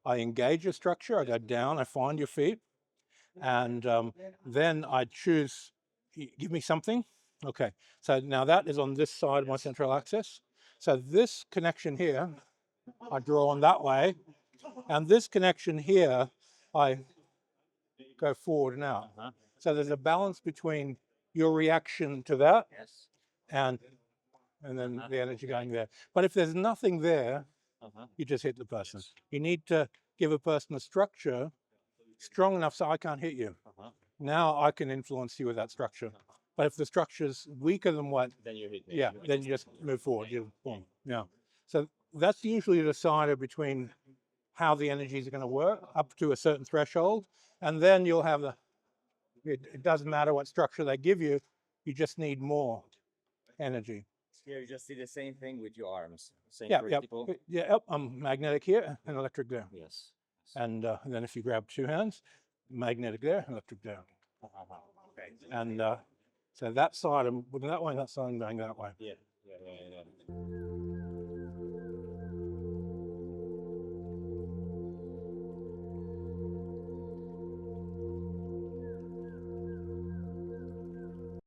I engage a structure, I go down, I find your feet, and then I choose, give me something. Okay, so now that is on this side of my central axis. So this connection here, I draw on that way, and this connection here, I go forward and out. So there's a balance between your reaction to that and then the energy going there. But if there's nothing there, you just hit the person. You need to give a person a structure strong enough so I can't hit you. Now I can influence you with that structure. But if the structure's weaker than what, Then you hit me. yeah, then you just move forward. You boom. Yeah. So that's usually the decider between how the energies are going to work up to a certain threshold, and then you'll have the. It doesn't matter what structure they give you. You just need more energy. Here you just see the same thing with your arms. Same Yeah, principle. yeah. Yep. I'm magnetic here and electric there. Yes. And then if you grab two hands, magnetic there, electric there. Okay. And so that side, I'm moving that way, that side, I'm going that way. Yeah.